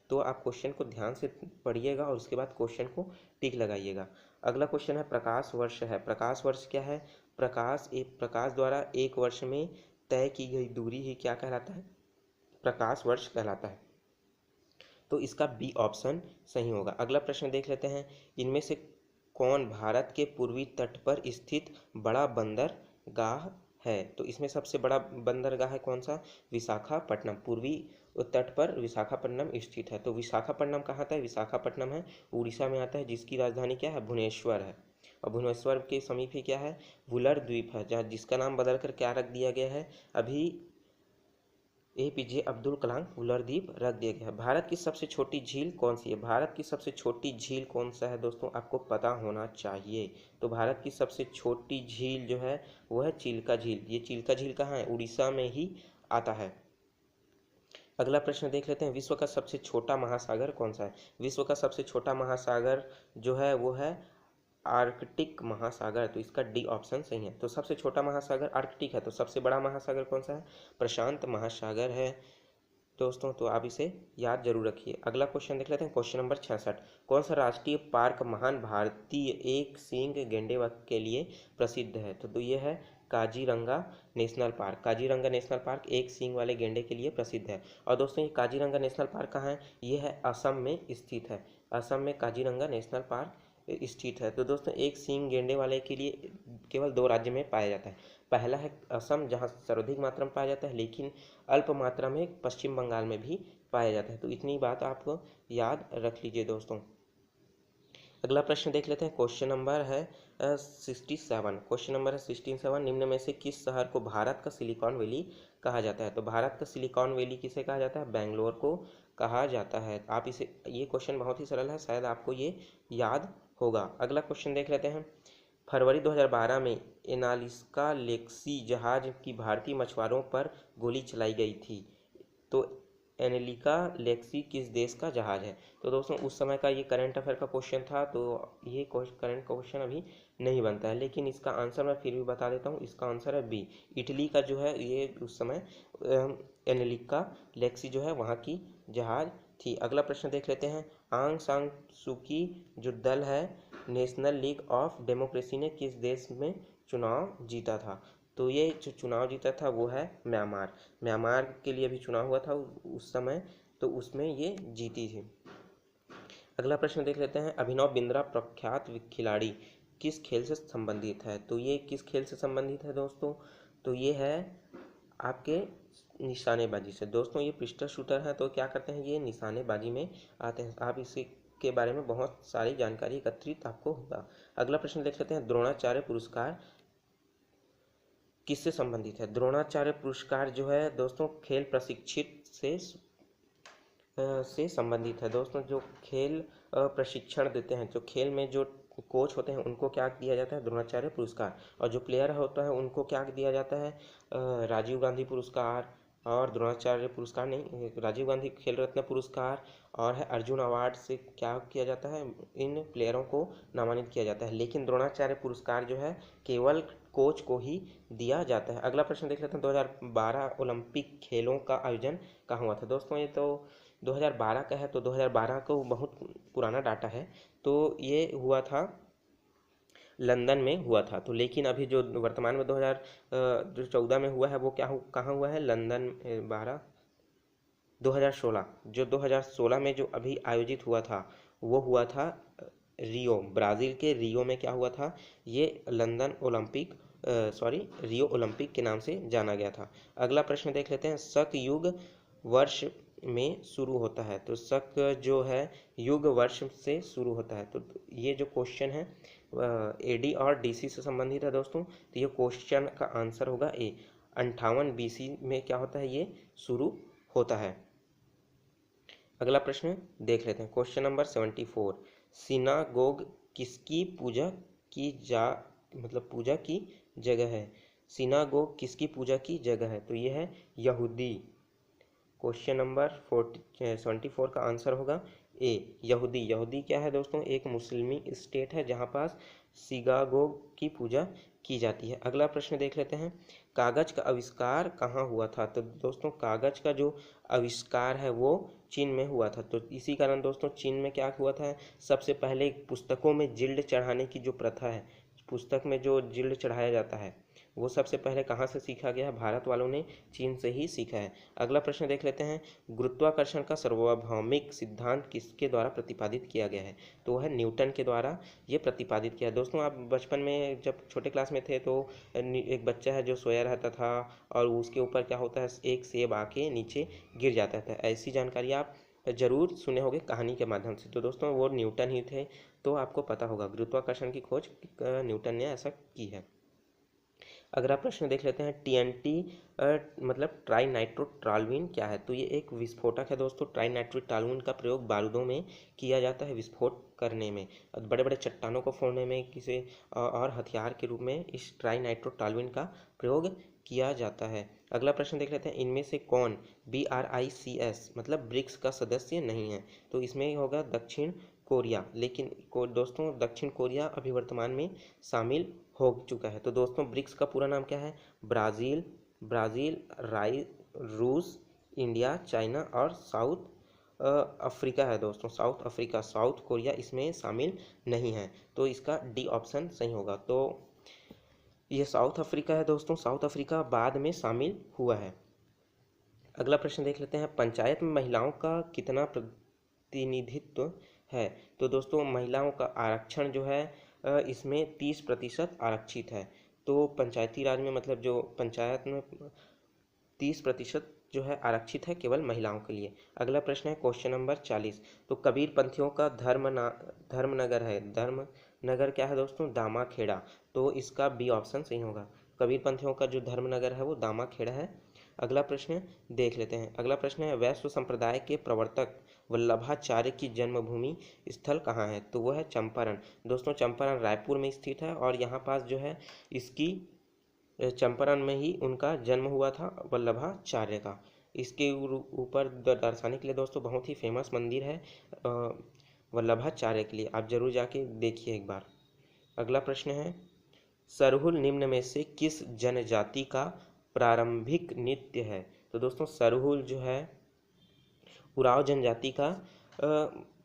तो आप क्वेश्चन को ध्यान से पढ़िएगा और उसके बाद क्वेश्चन को टिक लगाइएगा। अगला क्वेश्चन है प्रकाश वर्ष है। प्रकाश वर्ष क्या है? प्रकाश द्वारा एक वर्ष में तय की गई दूरी ही क्या कहलाता है? प्रकाश वर्ष कहलाता है। तो इसका बी ऑप्शन सही होगा। अगला प्रश्न देख लेते हैं। इनमें से कौन भारत के पूर्वी तट पर स्थित बड़ा बंदरगाह है? तो इसमें सबसे बड़ा बंदरगाह है कौन सा? विशाखापट्टनम। पूर्वी तट पर विशाखापट्टनम स्थित है। तो विशाखापट्टनम कहाँ आता है? विशाखापट्टनम है उड़ीसा में आता है, जिसकी राजधानी क्या है? भुवनेश्वर है। और भुवनेश्वर के समीप ही क्या है? वुलर द्वीप है, जहाँ जिसका नाम बदलकर क्या रख दिया गया है? अभी APJ अब्दुल कलाम वुलर द्वीप रख दिया गया है। भारत की सबसे छोटी झील कौन सी है? भारत की सबसे छोटी झील कौन सा है दोस्तों? आपको पता होना चाहिए। तो भारत की सबसे छोटी झील जो है वो है चिल्का झील। ये चिल्का झील कहाँ है? उड़ीसा में ही आता है। अगला प्रश्न देख लेते हैं। विश्व का सबसे छोटा महासागर कौन सा है? विश्व का सबसे छोटा महासागर जो है वो है आर्कटिक महासागर। तो इसका डी ऑप्शन सही है। तो सबसे छोटा महासागर आर्कटिक है, तो सबसे बड़ा महासागर कौन सा है? प्रशांत महासागर है दोस्तों। तो आप इसे याद जरूर रखिए। अगला क्वेश्चन देख लेते हैं क्वेश्चन नंबर 66। कौन सा राष्ट्रीय पार्क महान भारतीय एक सींग गेंडे के लिए प्रसिद्ध है? तो ये है Kaziranga national park. Kaziranga national park एक सींग वाले गेंडे के लिए प्रसिद्ध है। और दोस्तों ये काजीरंगा नेशनल पार्क कहाँ है? ये है असम में स्थित है। असम में काजीरंगा नेशनल पार्क स्थित है। तो दोस्तों एक सींग गेंडे वाले के लिए केवल 2 राज्य में पाया जाता है। पहला है असम, जहाँ सर्वाधिक मात्रा में पाया जाता है, लेकिन अल्प मात्रा में पश्चिम बंगाल में भी पाया जाता है। तो इतनी बात आपको याद रख लीजिए दोस्तों। अगला प्रश्न देख लेते हैं। क्वेश्चन नंबर है 67। क्वेश्चन नंबर है 67। निम्न में से किस शहर को भारत का सिलिकॉन वैली कहा जाता है? तो भारत का सिलिकॉन वैली किसे कहा जाता है? बेंगलोर को कहा जाता है। आप इसे, ये क्वेश्चन बहुत ही सरल है, शायद आपको ये याद होगा। अगला क्वेश्चन देख लेते हैं। फरवरी 2012 में एनालिस्का लेक्सी जहाज की भारतीय मछुआरों पर गोली चलाई गई थी। तो एनालिका लेक्सी किस देश का जहाज है? तो दोस्तों उस समय का ये करंट अफेयर का क्वेश्चन था, तो ये करंट क्वेश्चन अभी नहीं बनता है, लेकिन इसका आंसर मैं फिर भी बता देता हूँ। इसका आंसर है बी। इटली का जो है ये उस समय एनालिका लेक्सी जो है वहाँ की जहाज थी। अगला प्रश्न देख लेते हैं। आंग सान सूकी जो दल है नेशनल लीग ऑफ डेमोक्रेसी ने किस देश में चुनाव जीता था? तो ये जो चुनाव जीता था वो है म्यांमार। म्यांमार के लिए भी चुनाव हुआ था उस समय, तो उसमें ये जीती थी। अगला प्रश्न देख लेते हैं। अभिनव बिंद्रा प्रख्यात खिलाड़ी किस खेल से संबंधित है? तो ये किस खेल से संबंधित है दोस्तों? तो ये है आपके निशानेबाजी से। दोस्तों ये पिस्टल शूटर है, तो क्या करते हैं, ये निशानेबाजी में आते हैं। आप इसी के बारे में बहुत सारी जानकारी एकत्रित आपको होगा। अगला प्रश्न देख लेते हैं। द्रोणाचार्य पुरस्कार किससे संबंधित है? द्रोणाचार्य पुरस्कार जो है दोस्तों खेल प्रशिक्षित से संबंधित है। दोस्तों जो खेल प्रशिक्षण देते हैं, जो खेल में जो कोच होते हैं उनको क्या दिया जाता है? द्रोणाचार्य पुरस्कार। और जो प्लेयर होता है उनको क्या दिया जाता है? राजीव गांधी पुरस्कार और द्रोणाचार्य पुरस्कार नहीं, राजीव गांधी खेल रत्न पुरस्कार और है अर्जुन अवार्ड से क्या किया जाता है? इन प्लेयरों को नामांकित किया जाता है। लेकिन द्रोणाचार्य पुरस्कार जो है केवल कोच को ही दिया जाता है। अगला प्रश्न देख लेते हैं। 2012 ओलंपिक खेलों का आयोजन कहाँ हुआ था? दोस्तों ये तो 2012 का है, तो 2012 को बहुत पुराना डाटा है, तो ये हुआ था लंदन में हुआ था। तो लेकिन अभी जो वर्तमान में 2014 में हुआ है वो कहाँ हुआ है? लंदन 2016 जो 2016 में जो अभी आयोजित हुआ था वो हुआ था रियो, ब्राज़ील के रियो में क्या हुआ था, ये लंदन ओलंपिक रियो ओलंपिक के नाम से जाना गया था। अगला प्रश्न देख लेते हैं, शक युग वर्ष में शुरू होता है, तो शक जो है युग वर्ष से शुरू होता है। तो ये जो क्वेश्चन है एडी और डीसी से संबंधित है दोस्तों, तो ये क्वेश्चन का आंसर होगा ए, 58 बीसी में क्या होता है, ये शुरू होता है। अगला प्रश्न देख लेते हैं, क्वेश्चन नंबर 74, सिनागोग किसकी पूजा की पूजा की जगह है। सिनागोग किसकी पूजा की जगह है, तो ये है यहूदी। क्वेश्चन नंबर 74 का आंसर होगा ए, यहूदी। यहूदी क्या है दोस्तों, एक मुस्लिमी स्टेट है जहाँ पास सिनागोग की पूजा की जाती है। अगला प्रश्न देख लेते हैं, कागज का आविष्कार कहाँ हुआ था। तो दोस्तों कागज का जो आविष्कार है वो चीन में हुआ था। तो इसी कारण दोस्तों चीन में क्या हुआ था, सबसे पहले पुस्तकों में जिल्ड चढ़ाने की जो प्रथा है, पुस्तक में जो जिल्ड चढ़ाया जाता है, वो सबसे पहले कहाँ से सीखा गया है, भारत वालों ने चीन से ही सीखा है। अगला प्रश्न देख लेते हैं, गुरुत्वाकर्षण का सार्वभौमिक सिद्धांत किसके द्वारा प्रतिपादित किया गया है, तो वह न्यूटन के द्वारा ये प्रतिपादित किया है। दोस्तों आप बचपन में जब छोटे क्लास में थे तो एक बच्चा है जो सोया रहता था और उसके ऊपर क्या होता है, एक सेब आके नीचे गिर जाता था, ऐसी जानकारी आप जरूर सुने होंगे कहानी के माध्यम से। तो दोस्तों वो न्यूटन ही थे, तो आपको पता होगा गुरुत्वाकर्षण की खोज न्यूटन ने ऐसा की है। अगला प्रश्न देख लेते हैं, टीएनटी ट्राई नाइट्रोटॉल्यूइन क्या है, तो ये एक विस्फोटक है दोस्तों। ट्राई नाइट्रोटॉल्यूइन का प्रयोग बारूदों में किया जाता है विस्फोट करने में, बड़े बड़े चट्टानों को फोड़ने में, किसी और हथियार के रूप में इस ट्राई नाइट्रोटॉल्यूइन का प्रयोग किया जाता है। अगला प्रश्न देख लेते हैं, इनमें से कौन BRICS ब्रिक्स का सदस्य नहीं है, तो इसमें होगा दक्षिण कोरिया। लेकिन दोस्तों दक्षिण कोरिया अभी वर्तमान में शामिल हो चुका है। तो दोस्तों ब्रिक्स का पूरा नाम क्या है, ब्राज़ील, रूस, इंडिया, चाइना और साउथ अफ्रीका है दोस्तों, साउथ अफ्रीका। साउथ कोरिया इसमें शामिल नहीं है, तो इसका डी ऑप्शन सही होगा। तो ये साउथ अफ्रीका है दोस्तों, साउथ अफ्रीका बाद में शामिल हुआ है। अगला प्रश्न देख लेते हैं, पंचायत में महिलाओं का कितना प्रतिनिधित्व है, तो दोस्तों महिलाओं का आरक्षण जो है इसमें 30% आरक्षित है। तो पंचायती राज में जो पंचायत में 30% जो है आरक्षित है केवल महिलाओं के लिए। अगला प्रश्न है क्वेश्चन नंबर 40, तो कबीर पंथियों का धर्मनगर है, धर्मनगर क्या है दोस्तों, दामाखेड़ा। तो इसका बी ऑप्शन सही होगा, कबीर पंथियों का जो धर्मनगर है वो दामाखेड़ा है। अगला प्रश्न देख लेते हैं, अगला प्रश्न है, वैश्व संप्रदाय के प्रवर्तक वल्लभाचार्य की जन्मभूमि स्थल कहाँ है, तो वह है चंपारण। दोस्तों चंपारण रायपुर में स्थित है और यहाँ पास जो है इसकी चंपारण में ही उनका जन्म हुआ था वल्लभाचार्य का। इसके ऊपर दर्शाने के लिए दोस्तों बहुत ही फेमस मंदिर है वल्लभाचार्य के लिए, आप जरूर जाके देखिए एक बार। अगला प्रश्न है, सरहुल निम्न में से किस जनजाति का प्रारंभिक नृत्य है, तो दोस्तों सरहुल जो है उराव जनजाति का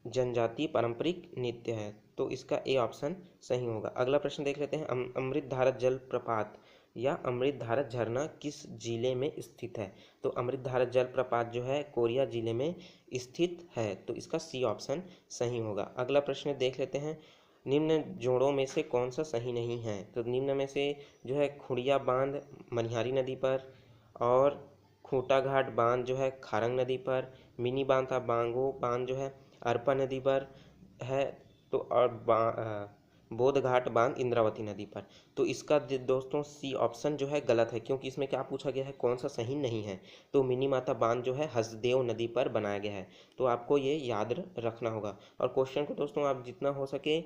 जनजातीय पारंपरिक नृत्य है, तो इसका ए ऑप्शन सही होगा। अगला प्रश्न देख लेते हैं, अमृतधारक जलप्रपात या अमृतधारक झरना किस जिले में स्थित है, तो अमृतधारक जलप्रपात जो है कोरिया जिले में स्थित है, तो इसका सी ऑप्शन सही होगा। अगला प्रश्न देख लेते हैं, निम्न जोड़ों में से कौन सा सही नहीं है, तो निम्न में से जो है खुड़िया बांध मनिहारी नदी पर, और खूंटा घाट बांध जो है खारंग नदी पर, मिनी बांध था बांगो बांध जो है अरपा नदी पर है, तो और बोध घाट बांध इंद्रावती नदी पर। तो इसका दोस्तों सी ऑप्शन जो है गलत है, क्योंकि इसमें क्या पूछा गया है, कौन सा सही नहीं है, तो मिनी माता बांध जो है हसदेव नदी पर बनाया गया है, तो आपको ये याद रखना होगा। और क्वेश्चन को दोस्तों आप जितना हो सके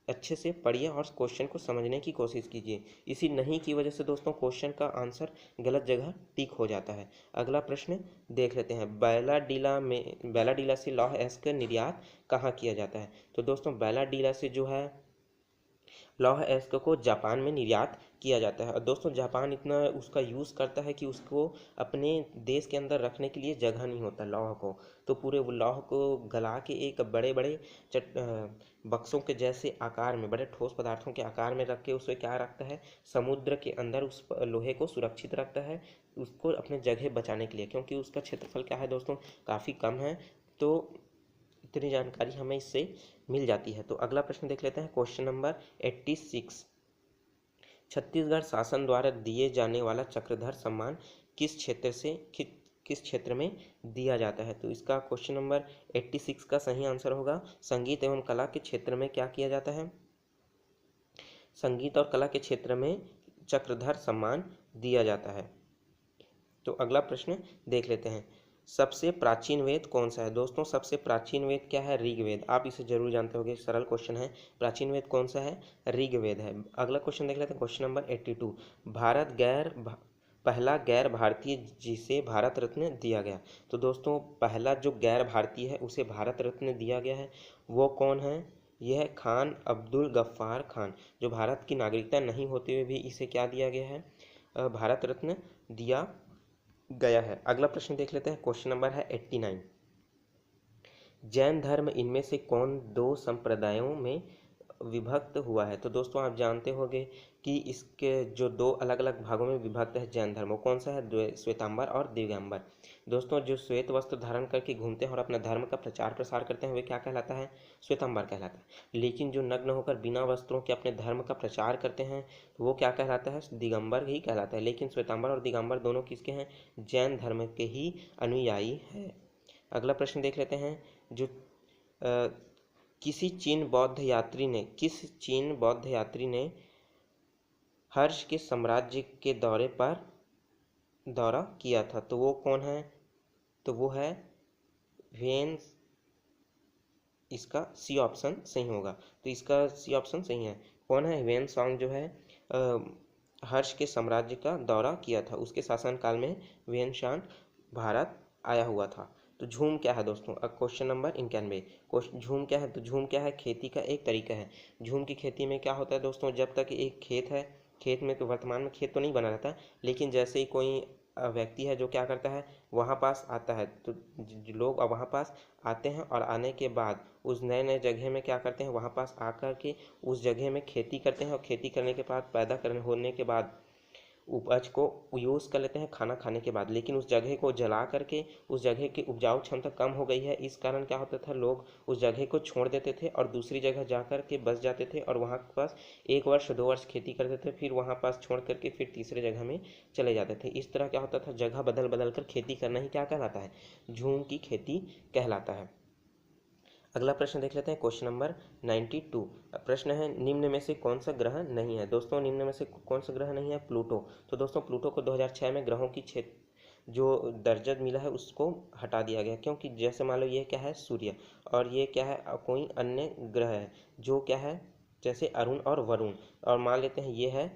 अच्छे से पढ़िए और क्वेश्चन को समझने की कोशिश कीजिए, इसी नहीं की वजह से दोस्तों क्वेश्चन का आंसर गलत जगह टिक हो जाता है। अगला प्रश्न देख लेते हैं, बैलाडीला से लौह अयस्क निर्यात कहाँ किया जाता है, तो दोस्तों बैलाडीला से जो है लौह अयस्क को जापान में निर्यात किया जाता है। और दोस्तों जापान इतना उसका यूज़ करता है कि उसको अपने देश के अंदर रखने के लिए जगह नहीं होता लौह को, तो पूरे लौह को गला के एक बड़े बड़े बक्सों के जैसे आकार में, बड़े ठोस पदार्थों के आकार में रख के उसे क्या रखता है, समुद्र के अंदर उस लोहे को सुरक्षित रखता है, उसको अपने जगह बचाने के लिए, क्योंकि उसका क्षेत्रफल क्या है दोस्तों काफ़ी कम है, तो इतनी जानकारी हमें इससे मिल जाती है। तो अगला प्रश्न देख लेते हैं, क्वेश्चन नंबर 86। छत्तीसगढ़ शासन द्वारा दिए जाने वाला चक्रधर सम्मान किस क्षेत्र में दिया जाता है? तो इसका क्वेश्चन नंबर 86 का सही आंसर होगा संगीत एवं कला के क्षेत्र में क्या किया जाता है? संगीत और कला के क्षेत्र में चक्रधर सम्मान दिया जाता है। तो अगला प्रश्न देख लेते हैं, सबसे प्राचीन वेद कौन सा है? दोस्तों सबसे प्राचीन वेद क्या है? ऋग्वेद। आप इसे जरूर जानते होंगे, सरल क्वेश्चन है। प्राचीन वेद कौन सा है? ऋग्वेद है। अगला क्वेश्चन देख लेते हैं, क्वेश्चन नंबर 82। पहला गैर भारतीय जिसे भारत रत्न दिया गया। तो दोस्तों पहला जो गैर भारतीय है उसे भारत रत्न दिया गया है, वो कौन है? यह है खान अब्दुल गफ्फार खान, जो भारत की नागरिकता नहीं होते हुए भी इसे क्या दिया गया है? भारत रत्न दिया गया है। अगला प्रश्न देख लेते हैं, क्वेश्चन नंबर है 89। जैन धर्म इनमें से कौन दो संप्रदायों में विभक्त हुआ है? तो दोस्तों आप जानते होंगे कि इसके जो दो अलग अलग भागों में विभक्त है जैन धर्म, वो कौन सा है? श्वेतांबर और दिगंबर। दोस्तों जो श्वेत वस्त्र धारण करके घूमते हैं और अपना धर्म का प्रचार प्रसार करते हैं वे क्या कहलाता है? श्वेतांबर कहलाता है। लेकिन जो नग्न होकर बिना वस्त्रों के अपने धर्म का प्रचार करते हैं वो क्या कहलाता है? दिगंबर ही कहलाता है। लेकिन श्वेतांबर और दिगंबर दोनों किसके हैं? जैन धर्म के ही अनुयायी हैं। अगला प्रश्न देख लेते हैं, जो किस चीन बौद्ध यात्री ने हर्ष के साम्राज्य के दौरा किया था? तो वो कौन है? तो वो है वेन। इसका सी ऑप्शन सही होगा। तो इसका सी ऑप्शन सही है। कौन है? वेन सॉन्ग जो है हर्ष के साम्राज्य का दौरा किया था, उसके शासनकाल में वेन शान भारत आया हुआ था। तो झूम क्या है दोस्तों? Question number 91। झूम क्या है? तो झूम क्या है? खेती का एक तरीका है। झूम की खेती में क्या होता है दोस्तों, जब तक एक खेत है, खेत में तो वर्तमान में खेत तो नहीं बना रहता, लेकिन जैसे ही कोई व्यक्ति है जो क्या करता है वहाँ पास आता है, तो लोग वहाँ पास आते हैं और आने के बाद उस नए नए जगह में क्या करते हैं, वहाँ पास आकर के उस जगह में खेती करते हैं और खेती करने के बाद पैदा करने होने के बाद उपज को यूज़ कर लेते हैं खाना खाने के बाद। लेकिन उस जगह को जला करके उस जगह की उपजाऊ क्षमता कम हो गई है, इस कारण क्या होता था, लोग उस जगह को छोड़ देते थे और दूसरी जगह जा कर के बस जाते थे और वहाँ के पास 1 वर्ष 2 वर्ष खेती करते थे, फिर वहाँ पास छोड़ करके फिर तीसरे जगह में चले जाते थे। इस तरह क्या होता था, जगह बदल बदल कर खेती करना ही क्या कहलाता है? झूम की खेती कहलाता है। अगला प्रश्न देख लेते हैं, क्वेश्चन नंबर 92। प्रश्न है, निम्न में से कौन सा ग्रह नहीं है? दोस्तों निम्न में से कौन सा ग्रह नहीं है? प्लूटो। तो दोस्तों प्लूटो को 2006 में ग्रहों की क्षेत्र जो दर्जा मिला है उसको हटा दिया गया, क्योंकि जैसे मान लो ये क्या है? सूर्य, और ये क्या है? कोई अन्य ग्रह है जो क्या है, जैसे अरुण और वरुण, और मान लेते हैं ये है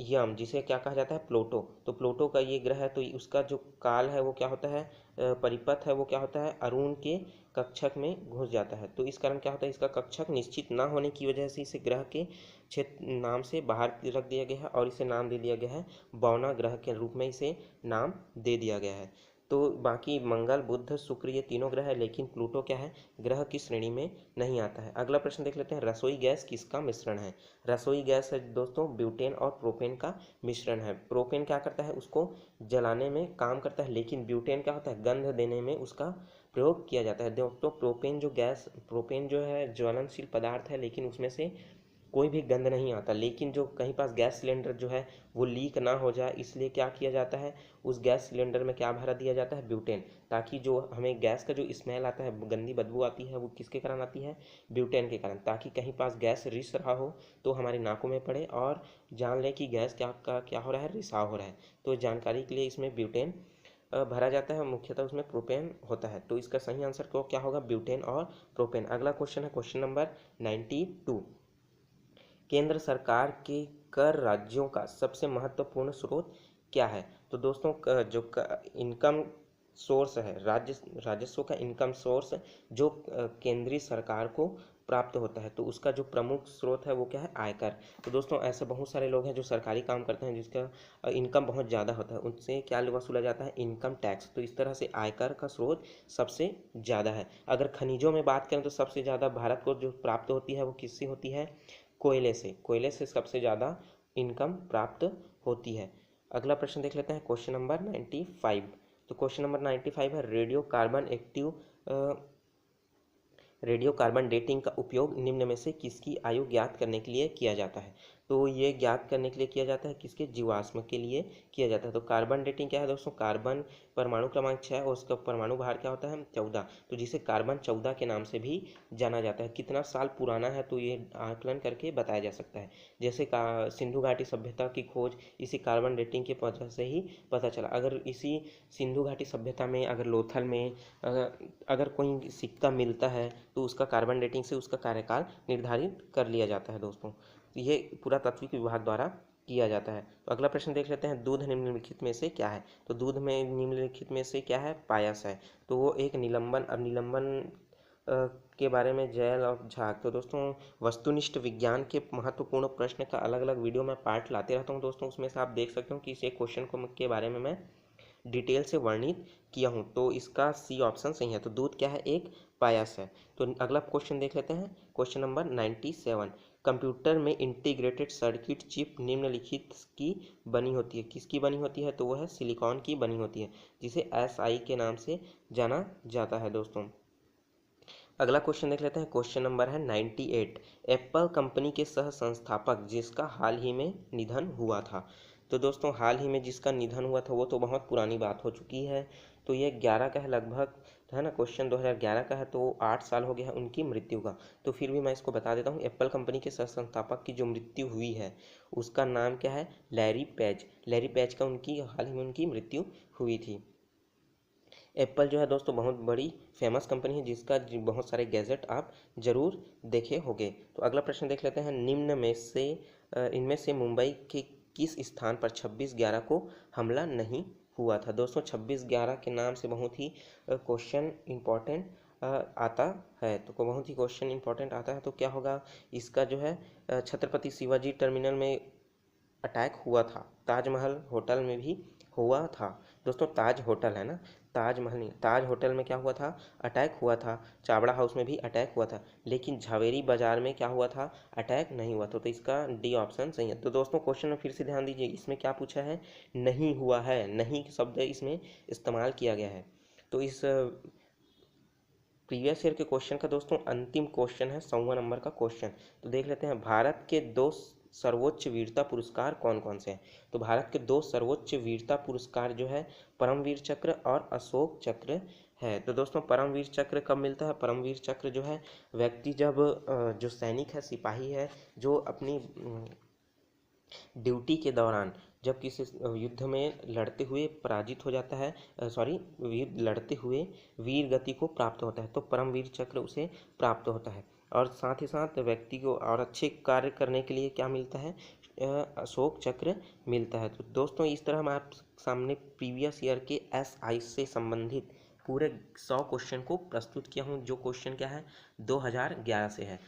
यम, जिसे क्या कहा जाता है? प्लूटो। तो प्लूटो का ये ग्रह है, तो उसका जो काल है वो क्या होता है? परिपथ है वो क्या होता है? अरुण के कक्षक में घुस जाता है। तो इस कारण क्या होता है, इसका कक्षक निश्चित ना होने की वजह से इसे ग्रह के क्षेत्र नाम से बाहर रख दिया गया है और इसे नाम दे दिया गया है बौना ग्रह के रूप में इसे नाम दे दिया गया है। तो बाकी मंगल बुध शुक्र ये तीनों ग्रह है, लेकिन प्लूटो क्या है? ग्रह की श्रेणी में नहीं आता है। अगला प्रश्न देख लेते हैं, रसोई गैस किसका मिश्रण है? रसोई गैस है दोस्तों ब्यूटेन और प्रोपेन का मिश्रण है। प्रोपेन क्या करता है? उसको जलाने में काम करता है, लेकिन ब्यूटेन क्या होता है? गंध देने में उसका प्रयोग किया जाता है। दोस्तों प्रोपेन जो है ज्वलनशील पदार्थ है, लेकिन उसमें से कोई भी गंध नहीं आता। लेकिन जो कहीं पास गैस सिलेंडर जो है वो लीक ना हो जाए, इसलिए क्या किया जाता है, उस गैस सिलेंडर में क्या भरा दिया जाता है? ब्यूटेन, ताकि जो हमें गैस का जो स्मेल आता है, गंदी बदबू आती है, वो किसके कारण आती है? ब्यूटेन के कारण। ताकि कहीं पास गैस रिस रहा हो तो हमारे नाकों में पड़े और जान लें कि गैस क्या हो रहा है? रिसाव हो रहा है। तो जानकारी के लिए इसमें ब्यूटेन भरा जाता है, मुख्यतः उसमें प्रोपेन होता है। तो इसका सही आंसर को क्या होगा? ब्यूटेन और प्रोपेन। अगला क्वेश्चन है क्वेश्चन नंबर 92। केंद्र सरकार के कर राज्यों का सबसे महत्वपूर्ण स्रोत क्या है? तो दोस्तों जो इनकम सोर्स है, राजस्व का इनकम सोर्स जो केंद्रीय सरकार को प्राप्त होता है, तो उसका जो प्रमुख स्रोत है वो क्या है? आयकर। तो दोस्तों ऐसे बहुत सारे लोग हैं जो सरकारी काम करते हैं जिसका इनकम बहुत ज़्यादा होता है, उनसे क्या वसूला जाता है? Income tax. तो इस तरह से आयकर का स्रोत सबसे ज़्यादा है। अगर खनिजों में बात करें तो सबसे ज़्यादा भारत को जो प्राप्त होती है वो किससे होती है? कोयले से सबसे ज़्यादा इनकम प्राप्त होती है। अगला प्रश्न देख लेते हैं, क्वेश्चन नंबर 95। तो क्वेश्चन नंबर 95 है, radio carbon active radio carbon dating का उपयोग निम्न में से किसकी आयु ज्ञात करने के लिए किया जाता है? तो ये ज्ञात करने के लिए किया जाता है किसके? जीवाश्म के लिए किया जाता है। तो कार्बन डेटिंग क्या है दोस्तों? कार्बन परमाणु क्रमांक 6 और उसका परमाणु भार क्या होता है? 14। तो जिसे कार्बन 14 के नाम से भी जाना जाता है। कितना साल पुराना है तो ये आकलन करके बताया जा सकता है। जैसे का सिंधु घाटी सभ्यता की खोज इसी कार्बन डेटिंग के वजह से ही पता चला। अगर इसी सिंधु घाटी सभ्यता में, अगर लोथल में अगर कोई सिक्का मिलता है तो उसका कार्बन डेटिंग से उसका कार्यकाल निर्धारित कर लिया जाता है दोस्तों। तो ये पुरातात्विक विभाग द्वारा किया जाता है। तो अगला प्रश्न देख लेते हैं, दूध निम्नलिखित में से क्या है? तो दूध में निम्नलिखित में से क्या है? पायस है। तो वो एक निलंबन, अब निलंबन के बारे में जैल और झाग। तो दोस्तों वस्तुनिष्ठ विज्ञान के महत्वपूर्ण प्रश्न का अलग अलग वीडियो में पार्ट लाते रहता हूँ दोस्तों, उसमें से आप देख सकते हो कि इस एक क्वेश्चन को के बारे में मैं डिटेल से वर्णित किया हूँ। तो इसका सी ऑप्शन सही है। तो दूध क्या है? एक पायस है। तो अगला क्वेश्चन देख लेते हैं, क्वेश्चन नंबर 97। कंप्यूटर में इंटीग्रेटेड सर्किट चिप निम्नलिखित की बनी होती है। किसकी बनी होती है? तो वह है सिलिकॉन की बनी होती है, जिसे SI के नाम से जाना जाता है दोस्तों। अगला क्वेश्चन देख लेते हैं, क्वेश्चन नंबर है 98। एप्पल कंपनी के सह संस्थापक जिसका हाल ही में निधन हुआ था। तो दोस्तों हाल ही में जिसका निधन हुआ था वो तो बहुत पुरानी बात हो चुकी है। तो ये 11 का है लगभग, है ना, क्वेश्चन 2011 का है, तो 8 साल हो गया है उनकी मृत्यु का। तो फिर भी मैं इसको बता देता हूँ, एप्पल कंपनी के सह संस्थापक की जो मृत्यु हुई है उसका नाम क्या है? Larry page. लैरी पेज का उनकी हाल ही में उनकी मृत्यु हुई थी। एप्पल जो है दोस्तों बहुत बड़ी फेमस कंपनी है जिसका बहुत सारे गैजेट आप जरूर देखे होंगे। तो अगला प्रश्न देख लेते हैं, निम्न में से इनमें से मुंबई के किस स्थान पर 26/11 को हमला नहीं हुआ था? दोस्तों 26/11 के नाम से बहुत ही क्वेश्चन इंपॉर्टेंट आता है। तो बहुत ही क्वेश्चन इंपॉर्टेंट आता है। तो क्या होगा इसका जो है? छत्रपति शिवाजी टर्मिनल में अटैक हुआ था, ताजमहल होटल में भी हुआ था। दोस्तों ताज होटल है ना, ताजमहल नहीं, ताज होटल में क्या हुआ था? अटैक हुआ था। चावड़ा हाउस में भी अटैक हुआ था, लेकिन झावेरी बाजार में क्या हुआ था? अटैक नहीं हुआ था। तो इसका डी ऑप्शन सही है। तो दोस्तों क्वेश्चन में फिर से ध्यान दीजिए, इसमें क्या पूछा है? नहीं हुआ है, नहीं शब्द इसमें इस्तेमाल किया गया है। तो इस प्रीवियस ईयर के क्वेश्चन का दोस्तों अंतिम क्वेश्चन है, 100वां नंबर का क्वेश्चन। तो देख लेते हैं, भारत के दो सर्वोच्च वीरता पुरस्कार कौन कौन से हैं? तो भारत के दो सर्वोच्च वीरता पुरस्कार जो है परमवीर चक्र और अशोक चक्र है। तो दोस्तों परमवीर चक्र कब मिलता है? परमवीर चक्र जो है व्यक्ति जब जो सैनिक है, सिपाही है, जो अपनी ड्यूटी के दौरान जब किसी युद्ध में लड़ते हुए पराजित हो जाता है, युद्ध लड़ते हुए वीर गति को प्राप्त होता है, तो परमवीर चक्र उसे प्राप्त होता है। और साथ ही साथ व्यक्ति को और अच्छे कार्य करने के लिए क्या मिलता है? अशोक चक्र मिलता है। तो दोस्तों इस तरह मैं आप सामने प्रीवियस ईयर के SI से संबंधित पूरे 100 क्वेश्चन को प्रस्तुत किया हूँ, जो क्वेश्चन क्या है? 2011 से है।